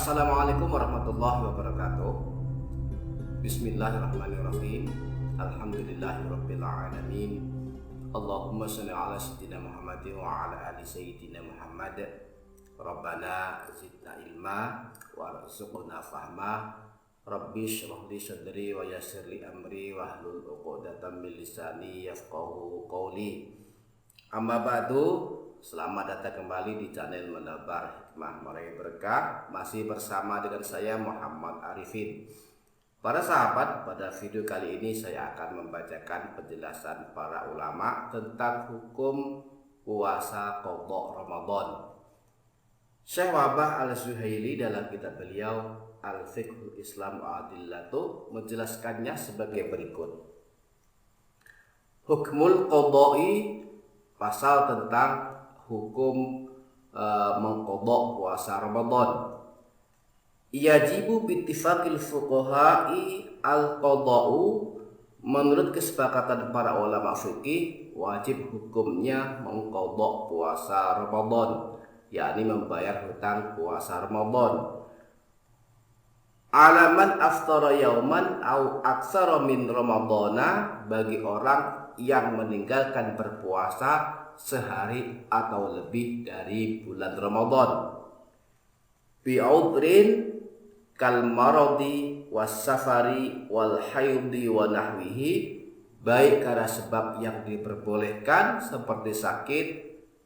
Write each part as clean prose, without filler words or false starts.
Assalamualaikum warahmatullahi wabarakatuh. Bismillahirrahmanirrahim. Alhamdulillahirabbil alamin. Allahumma shalli ala sayyidina Muhammadin wa ala ali sayyidina Muhammad. Rabbana zidna ilma warzuqna fahma. Rabbi shrah li sadri wa yassir li amri wahlul 'uqdatam min lisani yafqahu qawli. Amma ba'du. Selamat datang kembali di channel Menebar Hikmah Meraih Berkah. Masih bersama dengan saya Muhammad Arifin. Para sahabat, pada video kali ini saya akan membacakan penjelasan para ulama tentang hukum puasa qadha Ramadan. Syekh Wahbah Al-Zuhaili dalam kitab beliau Al-Fiqhul Islam wa Adillatu menjelaskannya sebagai berikut. Hukmul qadha'i, pasal tentang hukum mengqadha puasa Ramadan. Yajibu bittifaqil fuqaha'i al-qadha'u, menurut kesepakatan para ulama fikih wajib hukumnya mengqadha puasa Ramadan, yakni membayar hutang puasa Ramadan. Alaman aftara yauman au aksara min ramadana, bagi orang yang meninggalkan berpuasa sehari atau lebih dari bulan Ramadan. Bi'udrin kal maradi was safari wal haidi wa nahwihi, baik karena sebab yang diperbolehkan seperti sakit,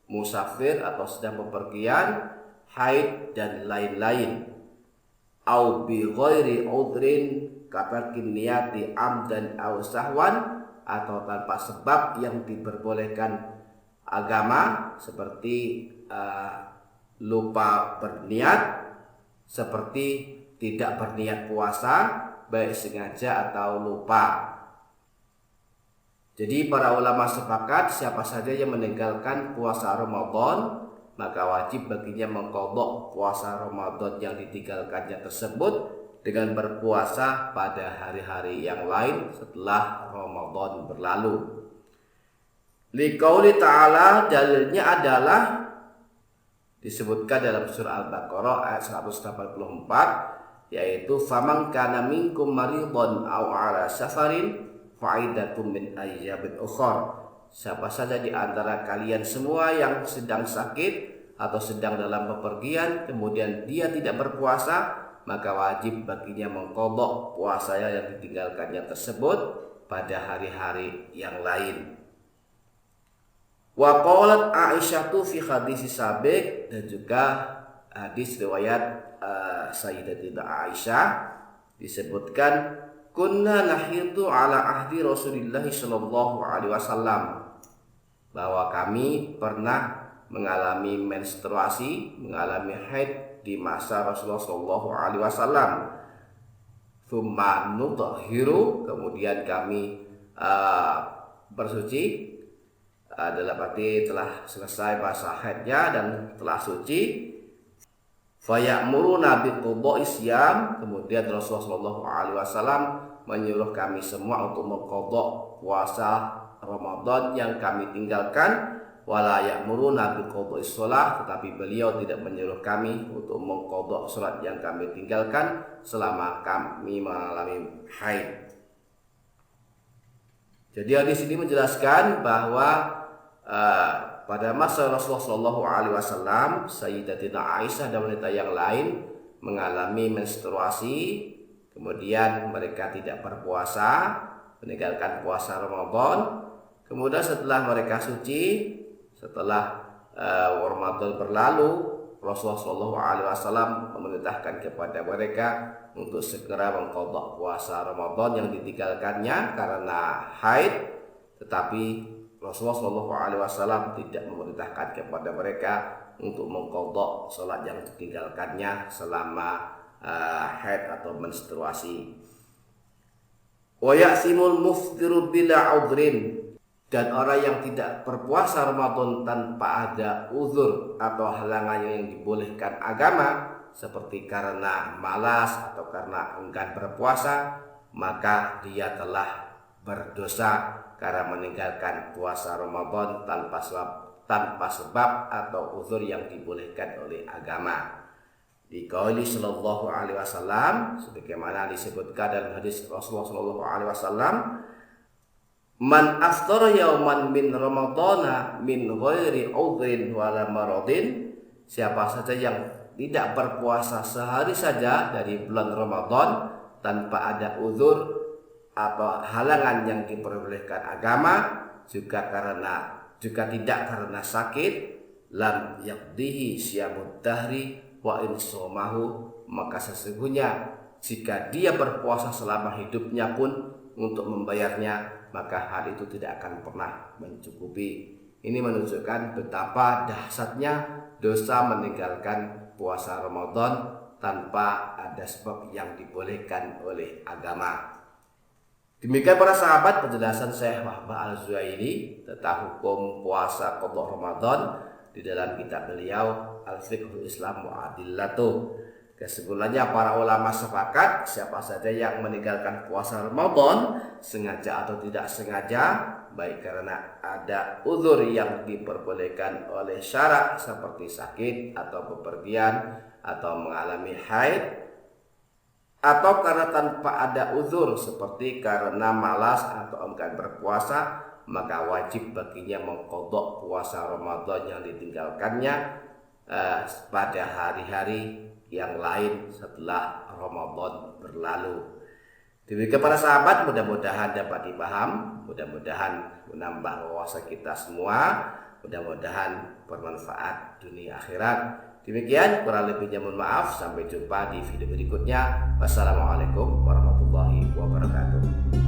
musafir atau sedang bepergian, haid dan lain-lain. Au bi ghairi udrin katarkin niyati amdan aw sahwan, atau tanpa sebab yang diperbolehkan agama seperti lupa berniat, seperti tidak berniat puasa baik sengaja atau lupa. Jadi para ulama sepakat siapa saja yang meninggalkan puasa Ramadan maka wajib baginya mengqadha puasa Ramadan yang ditinggalkannya tersebut dengan berpuasa pada hari-hari yang lain setelah Ramadan berlalu. Liqauli ta'ala, dalilnya adalah disebutkan dalam surah Al-Baqarah ayat 184, yaitu faman kana minkum maridhan aw ala safarin fa'idatun min ayyamin ukhra. Siapa saja di antara kalian semua yang sedang sakit atau sedang dalam bepergian kemudian dia tidak berpuasa, maka wajib baginya mengqadha puasanya yang ditinggalkannya tersebut pada hari-hari yang lain. Wa qalat Aisyatu fi hadis sabiq, dan juga hadis riwayat Sayyidatina Aisyah disebutkan kunna nahidu ala ahdi Rasulillah sallallahu alaihi wasallam, bahwa kami pernah mengalami menstruasi, mengalami haid di masa Rasulullah sallallahu alaihi wasallam. Tsumma nutahhiru, kemudian kami bersuci, dalam arti telah selesai masa haidnya dan telah suci. Fayamuruna biqadha'i syiyam, kemudian Rasulullah sallallahu alaihi wasallam menyuruh kami semua untuk mengqadha puasa Ramadan yang kami tinggalkan. Wala ya'muruna biqadha'i shalah, tetapi beliau tidak menyuruh kami untuk mengqadha salat yang kami tinggalkan selama kami mengalami haid. Jadi hadis ini menjelaskan bahwa pada masa Rasulullah Shallallahu Alaihi Wasallam, Sayyidatina Aisyah dan wanita yang lain mengalami menstruasi, kemudian mereka tidak berpuasa, meninggalkan puasa Ramadan. Kemudian setelah mereka suci, setelah Ramadan berlalu, Rasulullah Shallallahu Alaihi Wasallam memerintahkan kepada mereka untuk segera mengqadha puasa Ramadan yang ditinggalkannya karena haid, tetapi Rasulullah Shallallahu Alaihi Wasallam tidak memerintahkan kepada mereka untuk mengqadha salat yang ditinggalkannya selama haid atau menstruasi. Wa ya'simul muftiru bila udhrin, dan orang yang tidak berpuasa Ramadan tanpa ada uzur atau halangan yang dibolehkan agama seperti karena malas atau karena enggan berpuasa, maka dia telah berdosa karena meninggalkan puasa Ramadan tanpa sebab atau uzur yang dibolehkan oleh agama. Di qauli sallallahu alaihi wasallam sebagaimana disebutkan dalam hadis Rasulullah sallallahu alaihi wasallam, man aftara yauman min ramadhana min ghairi udhrin wala maradin, siapa saja yang tidak berpuasa sehari saja dari bulan Ramadan tanpa ada uzur atau halangan yang diperbolehkan agama, juga tidak karena sakit, lam yaqdihi siyamud dahri wa in somahu, maka sesungguhnya jika dia berpuasa selama hidupnya pun untuk membayarnya, maka hal itu tidak akan pernah mencukupi. Ini menunjukkan betapa dahsyatnya dosa meninggalkan puasa Ramadan tanpa ada sebab yang dibolehkan oleh agama. Demikian para sahabat penjelasan Syekh Wahbah Al-Zuhaili tentang hukum puasa qada Ramadan di dalam kitab beliau Al-Fiqhul Islam wa Adillatuh. Kesimpulannya, para ulama sepakat siapa saja yang meninggalkan puasa Ramadan sengaja atau tidak sengaja, baik karena ada uzur yang diperbolehkan oleh syarak seperti sakit atau bepergian atau mengalami haid, atau karena tanpa ada uzur seperti karena malas atau enggan berpuasa, maka wajib baginya mengqadha puasa Ramadan yang ditinggalkannya pada hari-hari yang lain setelah Ramadan berlalu. Demikian para sahabat, mudah-mudahan dapat dipaham, mudah-mudahan menambah wawasan kita semua, mudah-mudahan bermanfaat dunia akhirat. Demikian, kurang lebihnya mohon maaf. Sampai jumpa di video berikutnya. Wassalamualaikum warahmatullahi wabarakatuh.